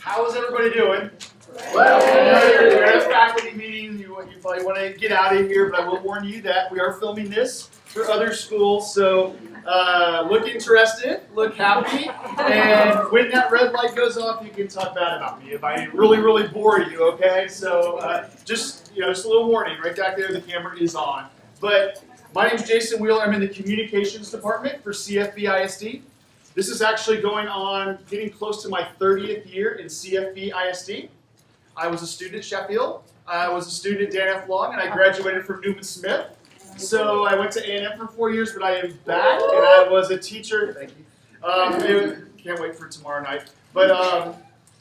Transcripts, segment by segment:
How is everybody doing? You're at a faculty meeting, you probably want to get out of here, but I will warn you that we are filming this for other schools, so look interested, look happy, and when that red light goes off, you can talk bad about me if I really bore you, okay? So just a little warning, right back there, the camera is on. But my name is Jason Wheeler, I'm in the communications department for CFBISD. This is actually going on, getting close to my 30th year in CFBISD. I was a student at Sheffield, I was a student at Dan F. Long, and I graduated from Newman Smith. So I went to A&M for 4 years, but I am back, and I was a teacher. Thank you. Can't wait for tomorrow night. But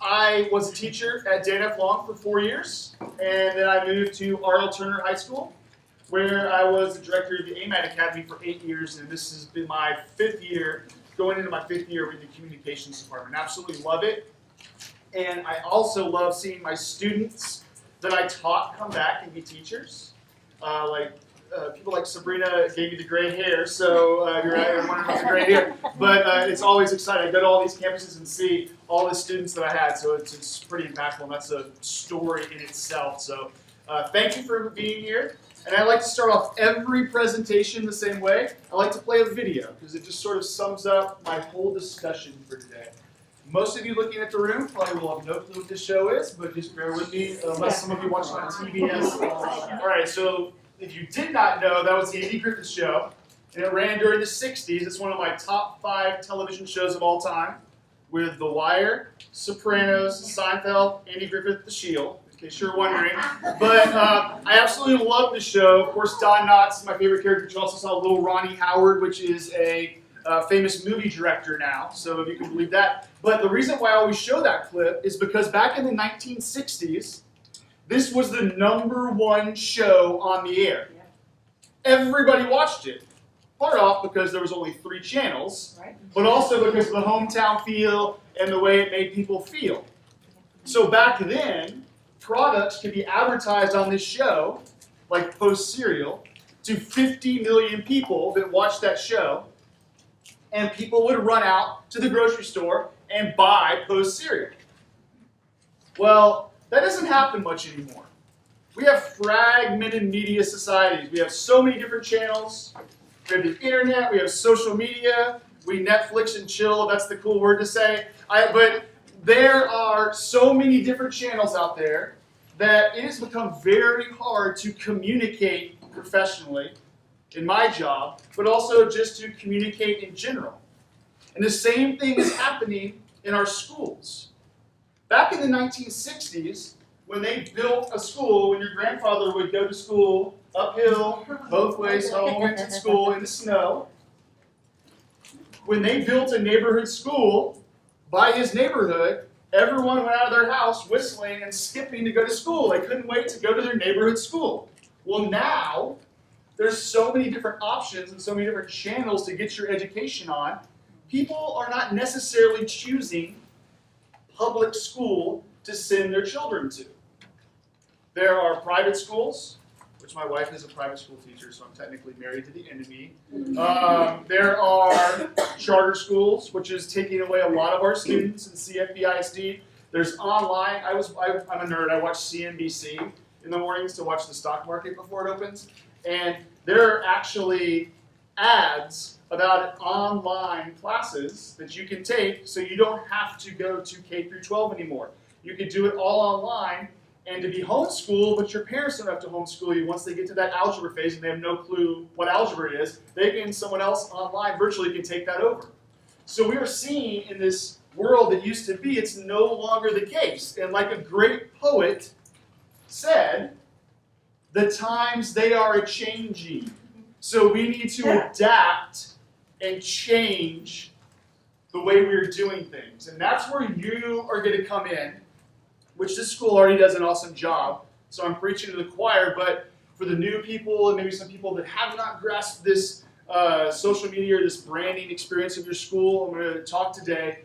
I was a teacher at Dan F. Long for 4 years, and then I moved to R.L. Turner High School, where I was the director of the AMAT Academy for 8 years, and this has been my 5th year, going into my 5th year with the communications department. Absolutely love it. And I also love seeing my students that I taught come back and be teachers. People like Sabrina gave me the gray hair, so you're wondering about the gray hair. But it's always exciting. I go to all these campuses and see all the students that I had, so it's pretty impactful, and that's a story in itself. So thank you for being here. And I like to start off every presentation the same way. I like to play a video, because it just sort of sums up my whole discussion for today. Most of you looking at the room probably will have no clue what this show is, but just bear with me, unless some of you watch it on TBS. All right, so if you did not know, that was the Andy Griffith Show, and it ran during the 60s. It's one of my top 5 television shows of all time, with The Wire, Sopranos, Seinfeld, Andy Griffith, The Shield, in case you're wondering. But I absolutely love the show. Of course, Don Knotts, my favorite character. You also saw Little Ronnie Howard, which is a famous movie director now, so if you can believe that. But the reason why I always show that clip is because back in the 1960s, this was the #1 show on the air. Everybody watched it. Part off because there was only 3 channels, but also because of the hometown feel and the way it made people feel. So back then, products could be advertised on this show, like Post cereal, to 50 million people that watched that show, and people would run out to the grocery store and buy Post cereal. Well, that doesn't happen much anymore. We have fragmented media societies. We have so many different channels. We have the internet, we have social media, we Netflix and chill, that's the cool word to say. But there are so many different channels out there that it has become very hard to communicate professionally in my job, but also just to communicate in general. And the same thing is happening in our schools. Back in the 1960s, when they built a school, when your grandfather would go to school uphill, both ways home and to school in the snow, when they built a neighborhood school by his neighborhood, everyone went out of their house whistling and skipping to go to school. They couldn't wait to go to their neighborhood school. Well, now, there's so many different options and so many different channels to get your education on. People are not necessarily choosing public school to send their children to. There are private schools, which my wife is a private school teacher, so I'm technically married to the enemy. There are charter schools, which is taking away a lot of our students in CFBISD. There's online. I'm a nerd. I watch CNBC in the mornings to watch the stock market before it opens. And there are actually ads about online classes that you can take, so you don't have to go to K through 12 anymore. You can do it all online, and to be homeschooled, but your parents don't have to homeschool you once they get to that algebra phase and they have no clue what algebra is. Someone else online virtually can take that over. So we are seeing in this world that used to be, it's no longer the case. And like a great poet said, the times they are a-changing. So we need to adapt and change the way we're doing things. And that's where you are going to come in, which this school already does an awesome job. So I'm preaching to the choir, but for the new people and maybe some people that have not grasped this social media or this branding experience of your school, I'm going to talk today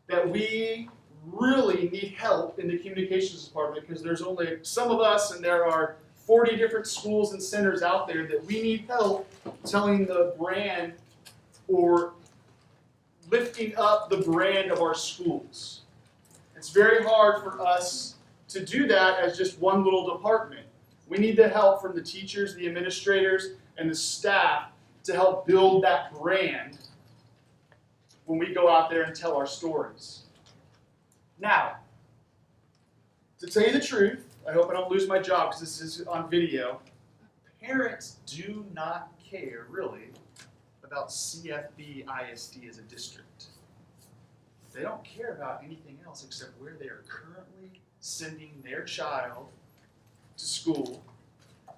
that we really need help in the communications department, because there's only some of us and there are 40 different schools and centers out there that we need help telling the brand or lifting up the brand of our schools. It's very hard for us to do that as just one little department. We need the help from the teachers, the administrators, and the staff to help build that brand when we go out there and tell our stories. Now, to tell you the truth, I hope I don't lose my job because this is on video, parents do not care, really, about CFBISD as a district. They don't care about anything else except where they are currently sending their child to school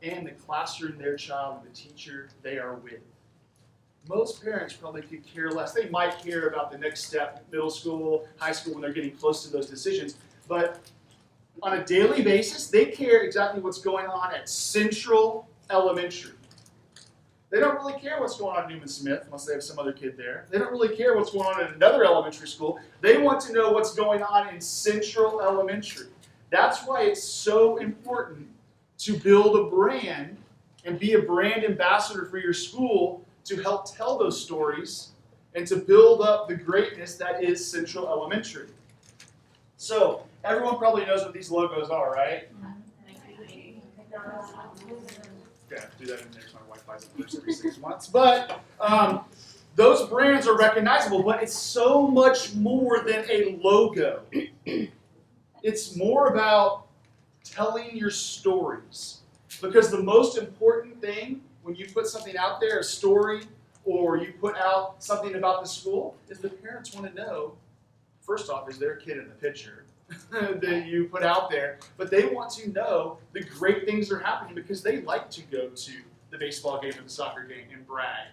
and the classroom their child and the teacher they are with. Most parents probably could care less. They might care about the next step, middle school, high school, when they're getting close to those decisions, but on a daily basis, they care exactly what's going on at Central Elementary. They don't really care what's going on at Newman Smith unless they have some other kid there. They don't really care what's going on at another elementary school. They want to know what's going on in Central Elementary. That's why it's so important to build a brand and be a brand ambassador for your school to help tell those stories and to build up the greatness that is Central Elementary. So, everyone probably knows what these logos are, right? Yeah, do that in there. My Wi-Fi's up there every 6 months. But those brands are recognizable, but it's so much more than a logo. It's more about telling your stories. Because the most important thing when you put something out there, a story, or you put out something about the school, is the parents want to know, first off, is there a kid in the picture that you put out there? But they want to know the great things that are happening because they like to go to the baseball game or the soccer game and brag.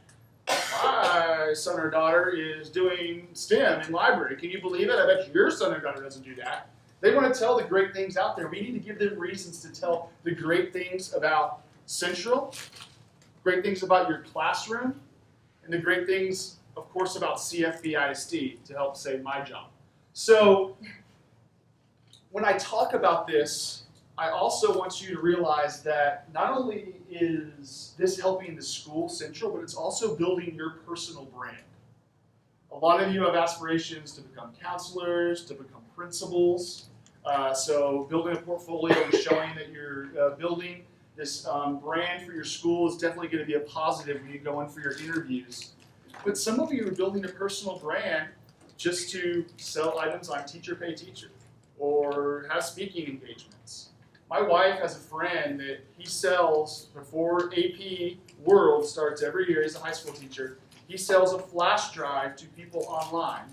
My son or daughter is doing STEM in library. Can you believe it? I bet your son or daughter doesn't do that. They want to tell the great things out there. We need to give them reasons to tell the great things about Central, great things about your classroom, and the great things, of course, about CFBISD to help save my job. So, when I talk about this, I also want you to realize that not only is this helping the school Central, but it's also building your personal brand. A lot of you have aspirations to become counselors, to become principals. So building a portfolio and showing that you're building this brand for your school is definitely going to be a positive when you go in for your interviews. But some of you are building a personal brand just to sell items on Teacher Pay Teacher or have speaking engagements. My wife has a friend that he sells before AP World starts every year. He's a high school teacher. He sells a flash drive to people online,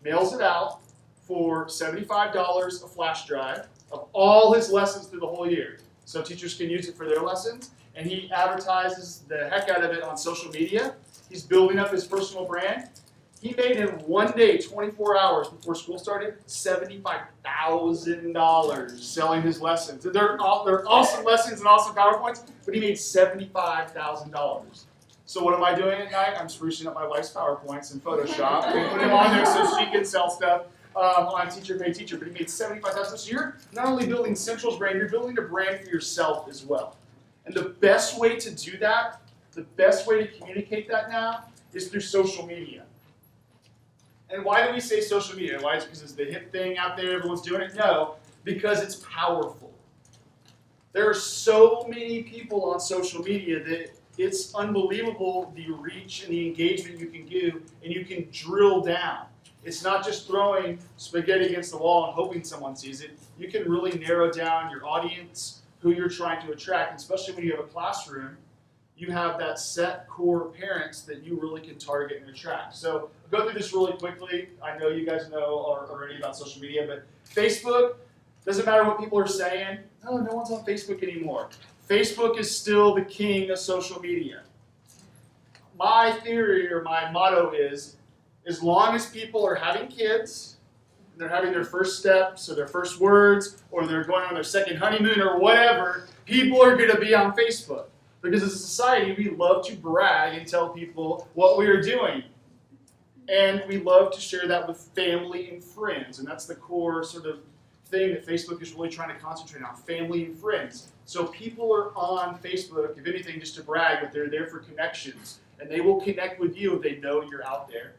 mails it out for $75 a flash drive of all his lessons through the whole year. So teachers can use it for their lessons, and he advertises the heck out of it on social media. He's building up his personal brand. He made in one day, 24 hours before school started, $75,000 selling his lessons. They're awesome lessons and awesome PowerPoints, but he made $75,000. So what am I doing at night? I'm sprucing up my wife's PowerPoints in Photoshop and putting them on there so she can sell stuff on Teacher Pay Teacher. But he made $75,000. So you're not only building Central's brand, you're building a brand for yourself as well. And the best way to do that, the best way to communicate that now, is through social media. And why do we say social media? Why is it because it's the hip thing out there, everyone's doing it? No, because it's powerful. There are so many people on social media that it's unbelievable the reach and the engagement you can do, and you can drill down. It's not just throwing spaghetti against the wall and hoping someone sees it. You can really narrow down your audience, who you're trying to attract, and especially when you have a classroom, you have that set core of parents that you really can target and attract. So I'll go through this really quickly. I know you guys know already about social media, but Facebook, doesn't matter what people are saying. Oh, no one's on Facebook anymore. Facebook is still the king of social media. My theory or my motto is, as long as people are having kids, and they're having their first steps or their first words, or they're going on their second honeymoon or whatever, people are going to be on Facebook. Because as a society, we love to brag and tell people what we are doing. And we love to share that with family and friends. And that's the core sort of thing that Facebook is really trying to concentrate on, family and friends. So people are on Facebook, if anything, just to brag, but they're there for connections. And they will connect with you if they know you're out there.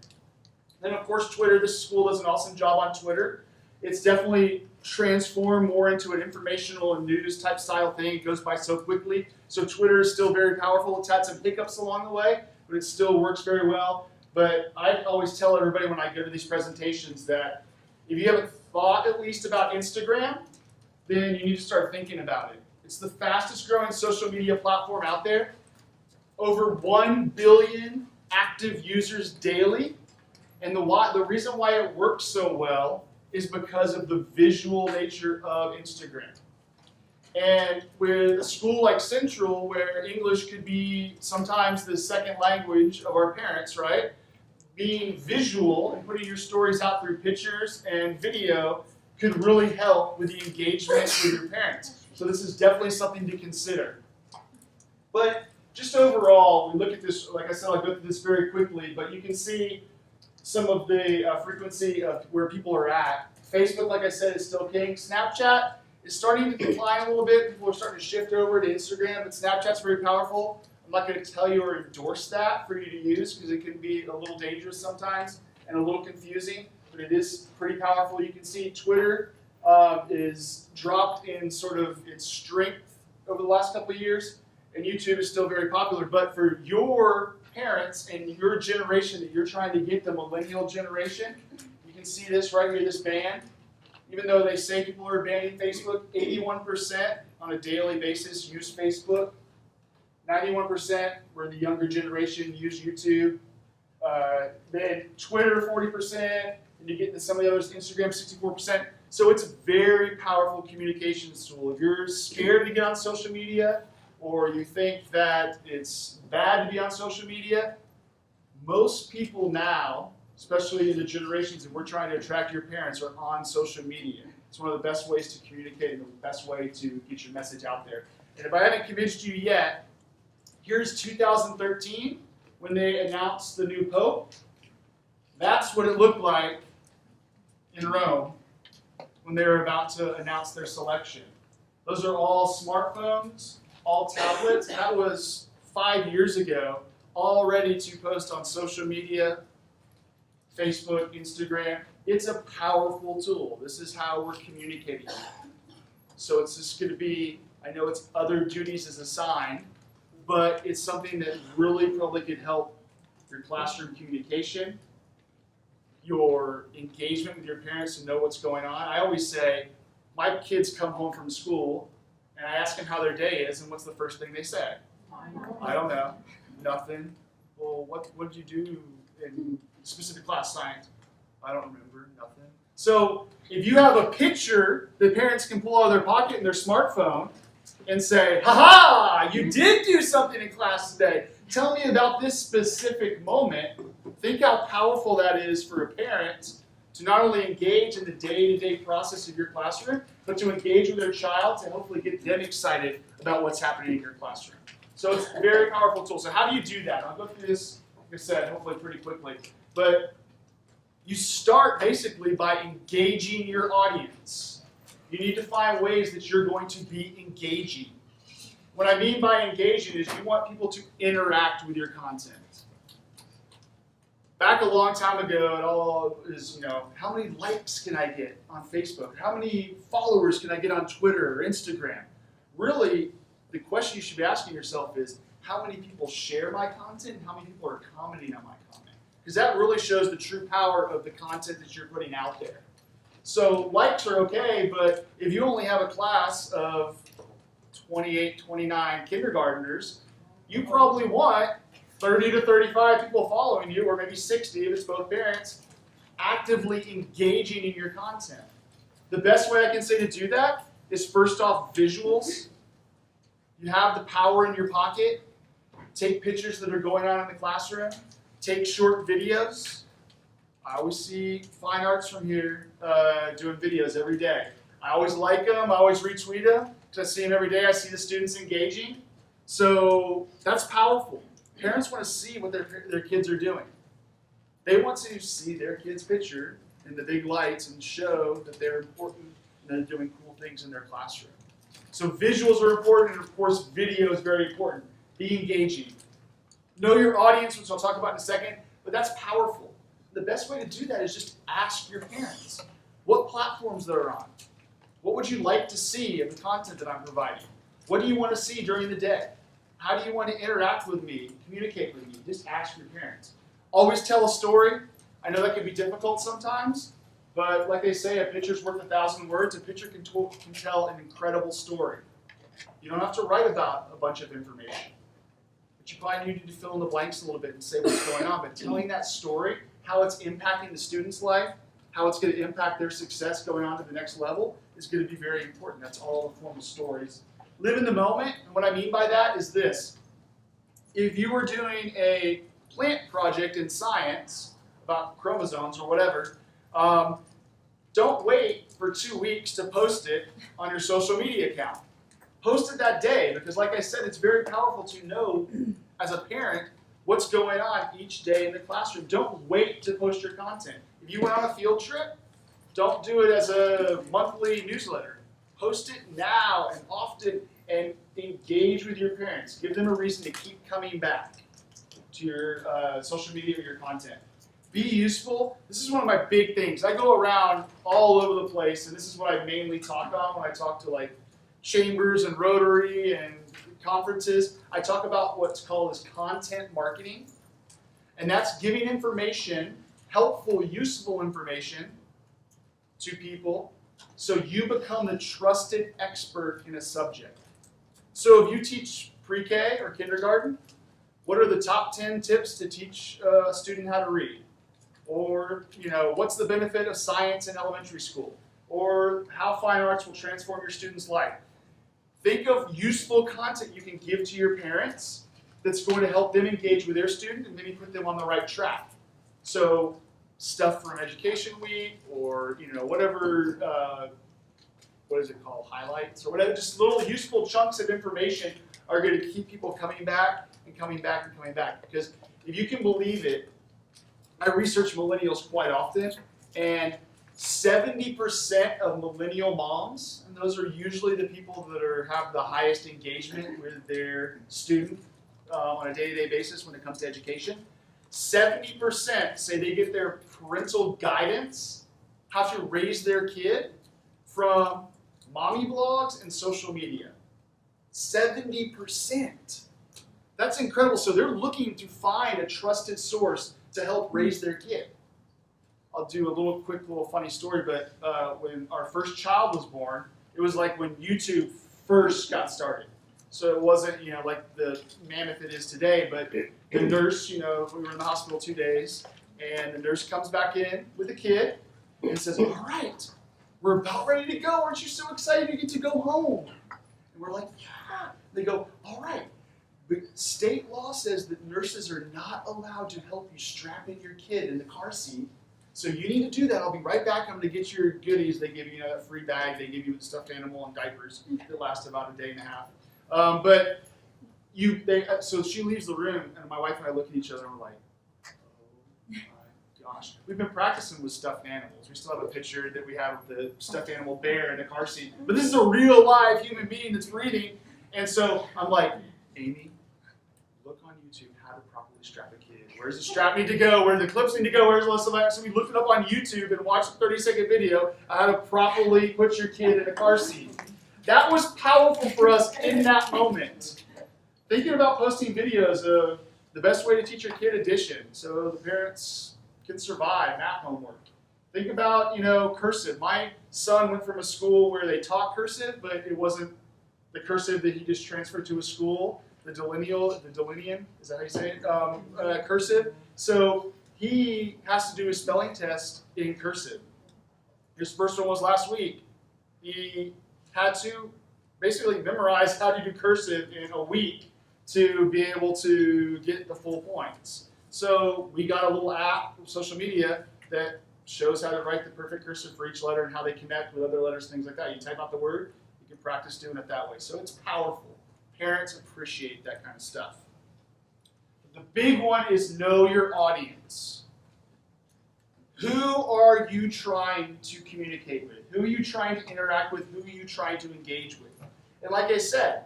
Then, of course, Twitter. This school does an awesome job on Twitter. It's definitely transformed more into an informational and news type style thing. It goes by so quickly. So Twitter is still very powerful. It's had some hiccups along the way, but it still works very well. But I always tell everybody when I go to these presentations that if you haven't thought at least about Instagram, then you need to start thinking about it. It's the fastest growing social media platform out there. Over 1 billion active users daily. And the reason why it works so well is because of the visual nature of Instagram. And with a school like Central, where English could be sometimes the second language of our parents, right? Being visual and putting your stories out through pictures and video could really help with the engagement with your parents. So this is definitely something to consider. But just overall, we look at this, like I said, I'll go through this very quickly, but you can see some of the frequency of where people are at. Facebook, like I said, is still king. Snapchat is starting to decline a little bit. People are starting to shift over to Instagram, but Snapchat's very powerful. I'm not going to tell you or endorse that for you to use because it can be a little dangerous sometimes and a little confusing, but it is pretty powerful. You can see Twitter is dropped in sort of its strength over the last couple of years, and YouTube is still very popular. But for your parents and your generation that you're trying to get, the millennial generation, you can see this right here, this ban. Even though they say people are banning Facebook, 81% on a daily basis use Facebook. 91% were the younger generation use YouTube. Then Twitter, 40%. And you get into some of the others, Instagram, 64%. So it's a very powerful communications tool. If you're scared to get on social media, or you think that it's bad to be on social media, most people now, especially in the generations that we're trying to attract your parents, are on social media. It's one of the best ways to communicate and the best way to get your message out there. And if I haven't convinced you yet, here's 2013 when they announced the new Pope. That's what it looked like in Rome when they were about to announce their selection. Those are all smartphones, all tablets. That was 5 years ago, all ready to post on social media, Facebook, Instagram. It's a powerful tool. This is how we're communicating. So it's just going to be, I know it's other duties as assigned, but it's something that really probably could help your classroom communication, your engagement with your parents to know what's going on. I always say, my kids come home from school, and I ask them how their day is, and what's the first thing they say? I don't know. Nothing. Well, what did you do in specific class? Science. I don't remember. Nothing. So if you have a picture that parents can pull out of their pocket in their smartphone and say, ha-ha, you did do something in class today. Tell me about this specific moment. Think how powerful that is for a parent to not only engage in the day-to-day process of your classroom, but to engage with their child to hopefully get them excited about what's happening in your classroom. So it's a very powerful tool. So how do you do that? I'll go through this, like I said, hopefully pretty quickly. But you start basically by engaging your audience. You need to find ways that you're going to be engaging. What I mean by engaging is you want people to interact with your content. Back a long time ago, it all is, how many likes can I get on Facebook? How many followers can I get on Twitter or Instagram? Really, the question you should be asking yourself is, how many people share my content and how many people are commenting on my content? Because that really shows the true power of the content that you're putting out there. So likes are okay, but if you only have a class of 28, 29 kindergartners, you probably want 30 to 35 people following you, or maybe 60 if it's both parents, actively engaging in your content. The best way I can say to do that is first off visuals. You have the power in your pocket. Take pictures that are going on in the classroom. Take short videos. I always see fine arts from here doing videos every day. I always like them. I always retweet them because I see them every day. I see the students engaging. So that's powerful. Parents want to see what their kids are doing. They want to see their kid's picture in the big lights and show that they're important and they're doing cool things in their classroom. So visuals are important, and of course video is very important. Be engaging. Know your audience, which I'll talk about in a second, but that's powerful. The best way to do that is just ask your parents. what platforms they're on. What would you like to see in the content that I'm providing? What do you want to see during the day? How do you want to interact with me, communicate with me? Just ask your parents. Always tell a story. I know that can be difficult sometimes, but like they say, a picture's worth 1,000 words. A picture can tell an incredible story. You don't have to write about a bunch of information, but you probably need to fill in the blanks a little bit and say what's going on. But telling that story, how it's impacting the student's life, how it's going to impact their success going on to the next level is going to be very important. That's all the form of stories. Live in the moment, and what I mean by that is this. If you were doing a plant project in science about chromosomes or whatever, don't wait for 2 weeks to post it on your social media account. Post it that day, because like I said, it's very powerful to know as a parent what's going on each day in the classroom. Don't wait to post your content. If you went on a field trip, don't do it as a monthly newsletter. Post it now and often and engage with your parents. Give them a reason to keep coming back to your social media or your content. Be useful. This is one of my big things. I go around all over the place, and this is what I mainly talk about when I talk to like chambers and Rotary and conferences. I talk about what's called as content marketing, and that's giving information, helpful, useful information to people so you become the trusted expert in a subject. So if you teach pre-K or kindergarten, what are the top 10 tips to teach a student how to read? Or, what's the benefit of science in elementary school? Or how fine arts will transform your student's life? Think of useful content you can give to your parents that's going to help them engage with their student and maybe put them on the right track. So stuff from Education Week or, whatever, what is it called, highlights or whatever, just little useful chunks of information are going to keep people coming back and coming back and coming back. Because if you can believe it, I research millennials quite often, and 70% of millennial moms, and those are usually the people that have the highest engagement with their student on a day-to-day basis when it comes to education, 70% say they get their parental guidance, how to raise their kid, from mommy blogs and social media. 70%. That's incredible. So they're looking to find a trusted source to help raise their kid. I'll do a quick funny story, but when our first child was born, it was like when YouTube first got started. So it wasn't, like the mammoth it is today, but the nurse, we were in the hospital 2 days, and the nurse comes back in with the kid and says, all right, we're about ready to go. Aren't you so excited you get to go home? And we're like, yeah. They go, all right. But state law says that nurses are not allowed to help you strap in your kid in the car seat. So you need to do that. I'll be right back. I'm going to get your goodies. They give you that free bag. They give you the stuffed animal and diapers that last about a day and a half. So she leaves the room, and my wife and I look at each other and we're like, oh my gosh. We've been practicing with stuffed animals. We still have a picture that we have of the stuffed animal bear in a car seat. But this is a real live human being that's breathing. And so I'm like, Amy, look on YouTube how to properly strap a kid. Where's the strap need to go? Where do the clips need to go? Where's the stuff? So we looked it up on YouTube and watched a 30-second video on how to properly put your kid in a car seat. That was powerful for us in that moment. Thinking about posting videos of the best way to teach your kid addition so the parents can survive math homework. Think about, cursive. My son went from a school where they taught cursive, but it wasn't the cursive that he just transferred to a school. The delinean, is that how you say it? Cursive. So he has to do a spelling test in cursive. His first one was last week. He had to basically memorize how to do cursive in a week to be able to get the full points. So we got a little app, social media, that shows how to write the perfect cursive for each letter and how they connect with other letters, things like that. You type out the word, you can practice doing it that way. So it's powerful. Parents appreciate that kind of stuff. The big one is know your audience. Who are you trying to communicate with? Who are you trying to interact with? Who are you trying to engage with? And like I said,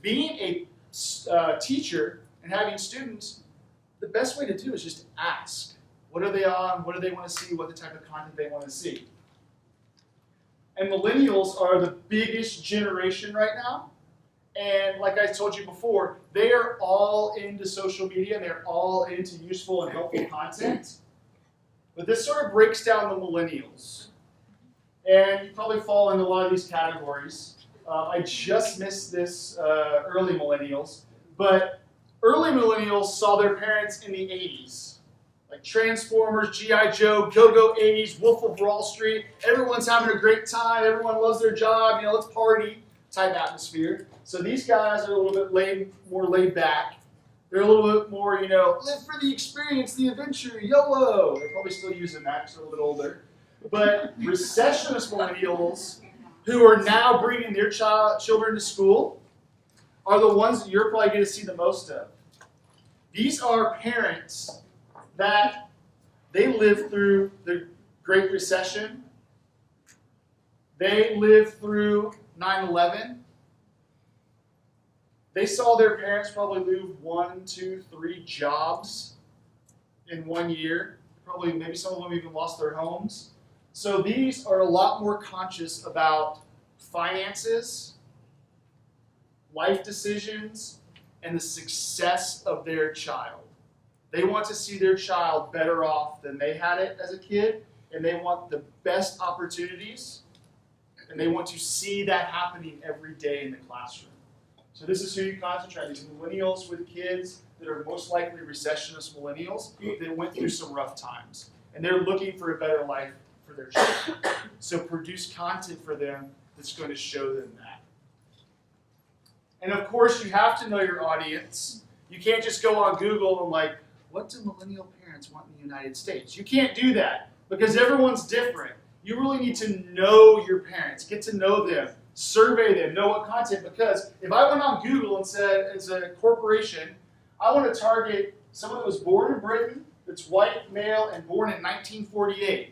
being a teacher and having students, the best way to do is just ask. What are they on? What do they want to see? What the type of content they want to see? And millennials are the biggest generation right now. And like I told you before, they are all into social media and they're all into useful and helpful content. But this sort of breaks down the millennials. And you probably fall into a lot of these categories. I just missed this early millennials. But early millennials saw their parents in the 80s. Like Transformers, G.I. Joe, Go-Go 80s, Wolf of Wall Street. Everyone's having a great time. Everyone loves their job. You know, let's party type atmosphere. So these guys are a little bit more laid back. They're a little bit more, you know, live for the experience, the adventure, YOLO. They're probably still using that because they're a little bit older. But receptionist millennials, who are now bringing their children to school, are the ones that you're probably going to see the most of. These are parents that they lived through the Great Recession. They lived through 9/11. They saw their parents probably lose 1, 2, 3 jobs in 1 year. Probably, maybe some of them even lost their homes. So these are a lot more conscious about finances, life decisions, and the success of their child. They want to see their child better off than they had it as a kid, and they want the best opportunities, and they want to see that happening every day in the classroom. So this is who you concentrate on, these millennials with kids that are most likely recessionist millennials that went through some rough times, and they're looking for a better life for their children. So produce content for them that's going to show them that. And of course, you have to know your audience. You can't just go on Google and like, what do millennial parents want in the United States? You can't do that because everyone's different. You really need to know your parents, get to know them, survey them, know what content, because if I went on Google and said, as a corporation, I want to target someone that was born in Britain, that's white, male, and born in 1948.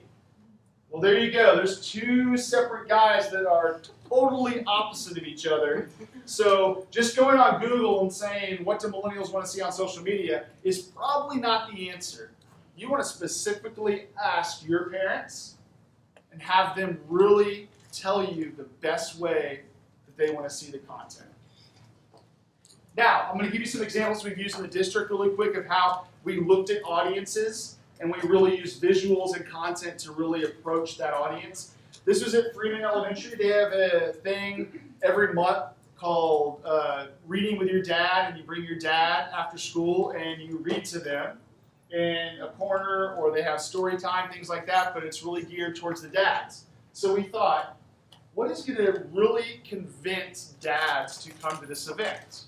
Well, there you go. There's 2 separate guys that are totally opposite of each other. So just going on Google and saying, what do millennials want to see on social media is probably not the answer. You want to specifically ask your parents and have them really tell you the best way that they want to see the content. Now, I'm going to give you some examples we've used in the district really quick of how we looked at audiences and we really used visuals and content to really approach that audience. This was at Freeman Elementary. They have a thing every month called Reading with Your Dad, and you bring your dad after school and you read to them in a corner, or they have story time, things like that, but it's really geared towards the dads. So we thought, what is going to really convince dads to come to this event?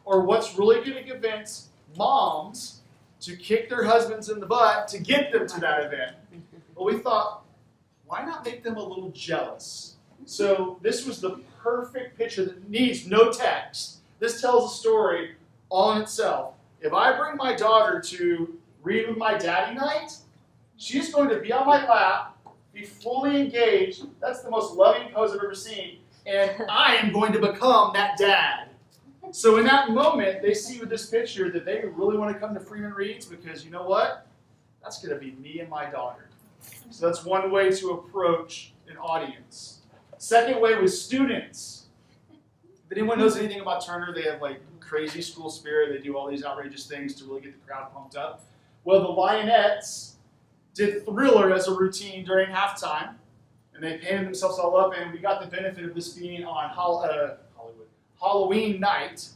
Or what's really going to convince moms to kick their husbands in the butt to get them to that event? Well, we thought, why not make them a little jealous? So this was the perfect picture that needs no text. This tells a story all in itself. If I bring my daughter to read with my daddy night, she's going to be on my lap, be fully engaged. That's the most loving pose I've ever seen. And I am going to become that dad. So in that moment, they see with this picture that they really want to come to Freeman Reads because you know what? That's going to be me and my daughter. So that's one way to approach an audience. Second way was students. If anyone knows anything about Turner, they have like crazy school spirit. They do all these outrageous things to really get the crowd pumped up. Well, the Lionettes did Thriller as a routine during halftime, and they painted themselves all up, and we got the benefit of this being on Halloween night,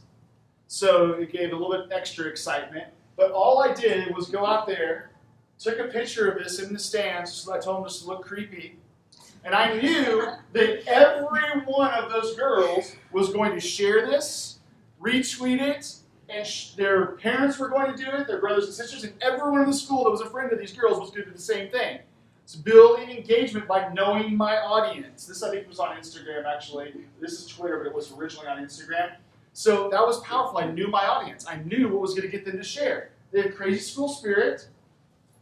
so it gave a little bit extra excitement. But all I did was go out there, took a picture of this in the stands, so I told them just to look creepy, and I knew that every one of those girls was going to share this, retweet it, and their parents were going to do it, their brothers and sisters, and everyone in the school that was a friend of these girls was going to do the same thing. It's building engagement by knowing my audience. This, I think, was on Instagram, actually. This is Twitter, but it was originally on Instagram. So that was powerful. I knew my audience. I knew what was going to get them to share. They had crazy school spirit.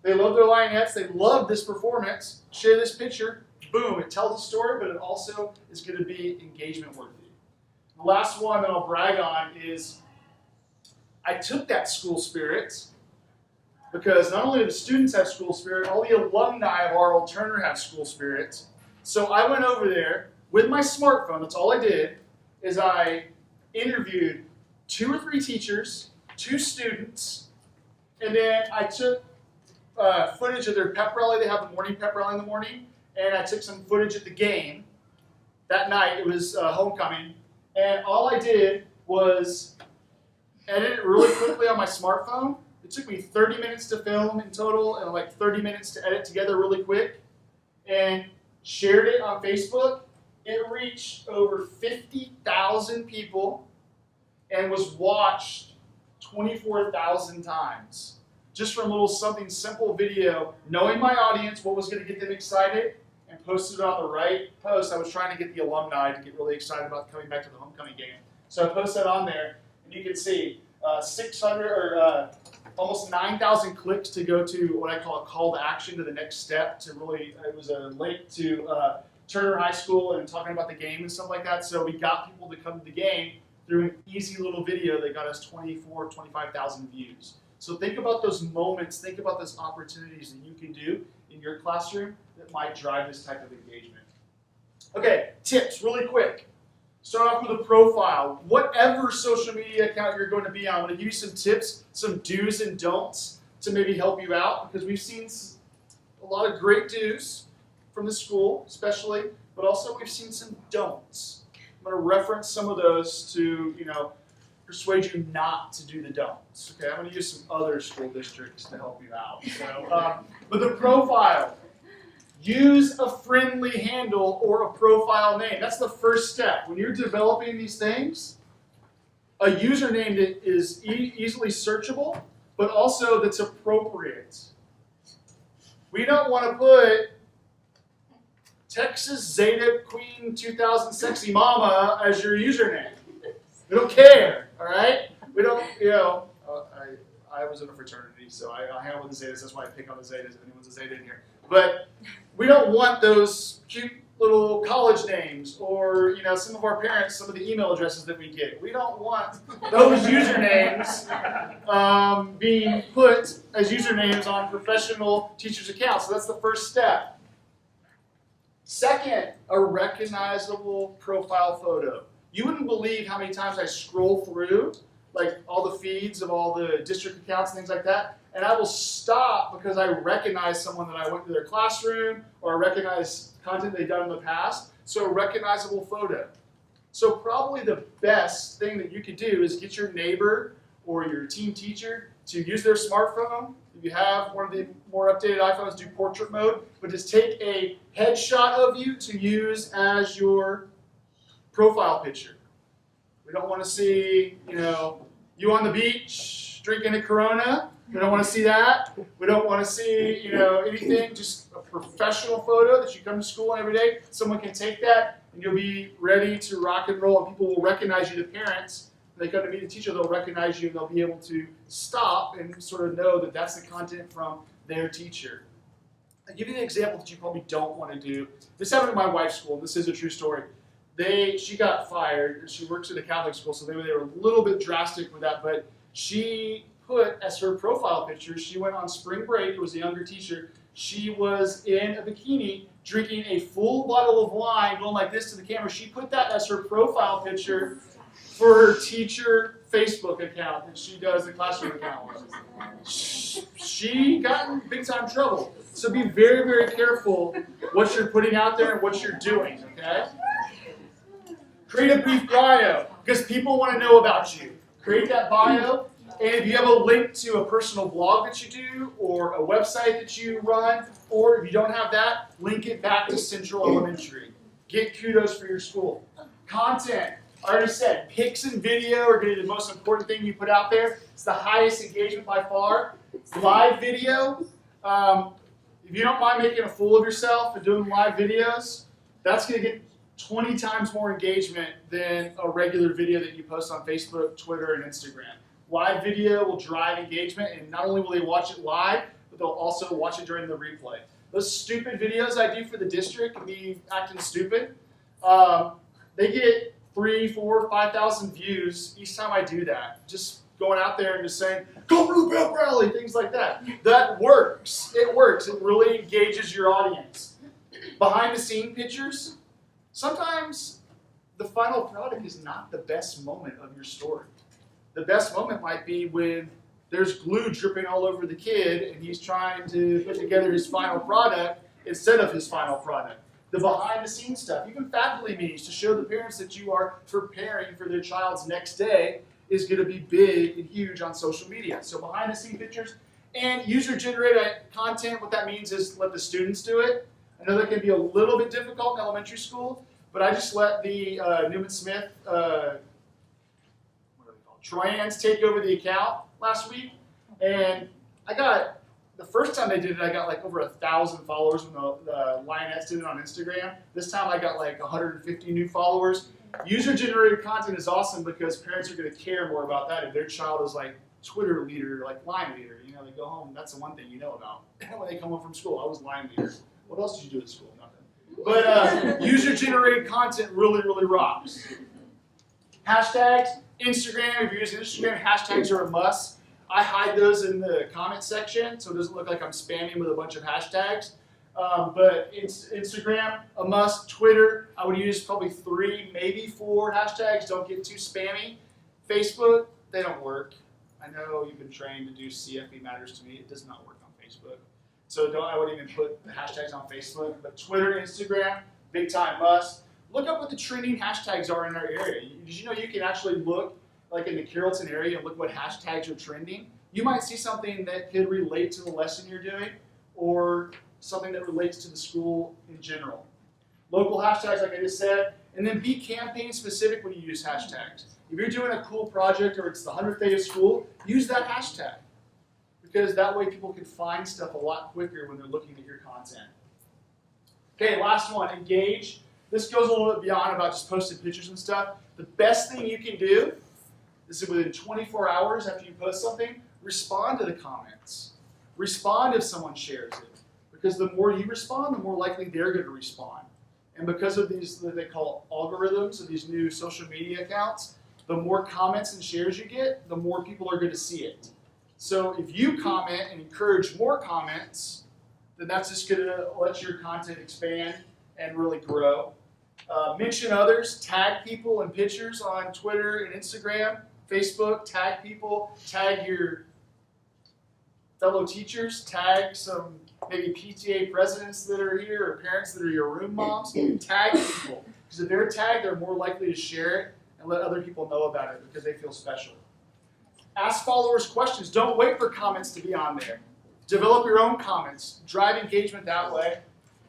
They love their Lionettes. They love this performance. Share this picture. Boom. It tells a story, but it also is going to be engagement worthy. The last one that I'll brag on is I took that school spirit because not only do the students have school spirit, all the alumni of R.L. Turner have school spirit. So I went over there with my smartphone. That's all I did, is I interviewed 2 or 3 teachers, 2 students, and then I took footage of their pep rally. They have the morning pep rally in the morning, and I took some footage at the game that night. It was homecoming, and all I did was edit it really quickly on my smartphone. It took me 30 minutes to film in total, and like 30 minutes to edit together really quick, and shared it on Facebook. It reached over 50,000 people and was watched 24,000 times. Just from a little something simple video, knowing my audience, what was going to get them excited, and posted it on the right post. I was trying to get the alumni to get really excited about coming back to the homecoming game. So I posted that on there, and you can see 600 or almost 9,000 clicks to go to what I call a call to action to the next step. To really, it was a link to Turner High School and talking about the game and stuff like that. So we got people to come to the game through an easy little video that got us 25,000 views. So think about those moments, think about those opportunities that you can do in your classroom that might drive this type of engagement. Okay, tips really quick. Start off with a profile. Whatever social media account you're going to be on, I'm going to give you some tips, some do's and don'ts to maybe help you out, because we've seen a lot of great do's from the school, especially, but also we've seen some don'ts. I'm going to reference some of those to, persuade you not to do the don'ts. Okay, I'm going to use some other school districts to help you out. So, but the profile. Use a friendly handle or a profile name. That's the first step. When you're developing these things, a username that is easily searchable, but also that's appropriate. We don't want to put Texas Zeta Queen 2000 Sexy Mama as your username. We don't care, all right? We don't, I was in a fraternity, so I hang out with the Zetas. That's why I pick on the Zetas if anyone's a Zeta in here. But we don't want those cute little college names or, some of our parents, some of the email addresses that we get. We don't want those usernames being put as usernames on professional teachers' accounts. So that's the first step. Second, a recognizable profile photo. You wouldn't believe how many times I scroll through all the feeds of all the district accounts and things like that, and I will stop because I recognize someone that I went to their classroom, or I recognize content they've done in the past, so a recognizable photo. So probably the best thing that you could do is get your neighbor or your team teacher to use their smartphone. If you have one of the more updated iPhones, do portrait mode, but just take a headshot of you to use as your profile picture. We don't want to see, you on the beach drinking a Corona. We don't want to see that. We don't want to see, anything, just a professional photo that you come to school every day. Someone can take that and you'll be ready to rock and roll, and people will recognize you. The parents, when they come to meet the teacher, they'll recognize you and they'll be able to stop and sort of know that that's the content from their teacher. I'll give you an example that you probably don't want to do. This happened at my wife's school. This is a true story. She got fired. She works at a Catholic school, so they were a little bit drastic with that, but she put as her profile picture, she went on spring break. It was a younger teacher. She was in a bikini drinking a full bottle of wine, going like this to the camera. She put that as her profile picture for her teacher Facebook account that she does the classroom account with. She got in big time trouble. So be very, very careful what you're putting out there and what you're doing, okay? Create a brief bio, because people want to know about you. Create that bio, and if you have a link to a personal blog that you do, or a website that you run, or if you don't have that, link it back to Central Elementary. Get kudos for your school. Content, I already said, pics and video are going to be the most important thing you put out there. It's the highest engagement by far. Live video, if you don't mind making a fool of yourself and doing live videos, that's going to get 20 times more engagement than a regular video that you post on Facebook, Twitter, and Instagram. Live video will drive engagement, and not only will they watch it live, but they'll also watch it during the replay. Those stupid videos I do for the district, me acting stupid, they get 3,000, 4,000, 5,000 views each time I do that. Just going out there and just saying, go Blue Pep Rally, things like that. That works. It works. It really engages your audience. Behind the scene pictures, sometimes the final product is not the best moment of your story. The best moment might be when there's glue dripping all over the kid and he's trying to put together his final product instead of his final product. The behind the scenes stuff, even faculty meetings to show the parents that you are preparing for their child's next day is going to be big and huge on social media. So behind the scene pictures and user generated content, what that means is let the students do it. I know that can be a little bit difficult in elementary school, but I just let the Newman Smith Trans take over the account last week, and the first time they did it, I got like over 1,000 followers when the Lionettes did it on Instagram. This time I got like 150 new followers. User-generated content is awesome because parents are going to care more about that if their child is like Twitter leader, like line leader. You know, they go home, that's the one thing you know about. When they come home from school, I was line leader. What else did you do at school? Nothing. But user-generated content really, really rocks. Hashtags, Instagram, if you're using Instagram, hashtags are a must. I hide those in the comment section so it doesn't look like I'm spamming with a bunch of hashtags. But Instagram, a must. Twitter, I would use probably 3, maybe 4 hashtags. Don't get too spammy. Facebook, they don't work. I know you've been trained to do CFB matters to me. It does not work on Facebook. So I wouldn't even put the hashtags on Facebook. But Twitter, Instagram, big time must. Look up what the trending hashtags are in our area. Did you know you can actually look like in the Carrollton area and look what hashtags are trending? You might see something that could relate to the lesson you're doing or something that relates to the school in general. Local hashtags, like I just said, and then be campaign specific when you use hashtags. If you're doing a cool project or it's the 100th day of school, use that hashtag because that way people can find stuff a lot quicker when they're looking at your content. Okay, last one, engage. This goes a little bit beyond about just posting pictures and stuff. The best thing you can do, this is within 24 hours after you post something, respond to the comments. Respond if someone shares it. Because the more you respond, the more likely they're going to respond. And because of these, what they call algorithms, of these new social media accounts, the more comments and shares you get, the more people are going to see it. So if you comment and encourage more comments, then that's just going to let your content expand and really grow. Mention others, tag people in pictures on Twitter and Instagram, Facebook, tag people, tag your fellow teachers, tag some maybe PTA presidents that are here or parents that are your room moms, tag people. Because if they're tagged, they're more likely to share it and let other people know about it because they feel special. Ask followers questions. Don't wait for comments to be on there. Develop your own comments. Drive engagement that way.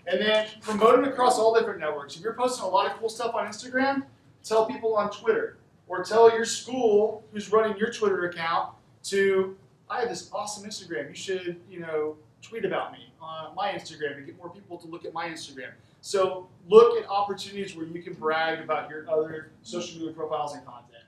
And then promote it across all different networks. If you're posting a lot of cool stuff on Instagram, tell people on Twitter. Or tell your school who's running your Twitter account to, I have this awesome Instagram. You should, tweet about me on my Instagram and get more people to look at my Instagram. So look at opportunities where you can brag about your other social media profiles and content.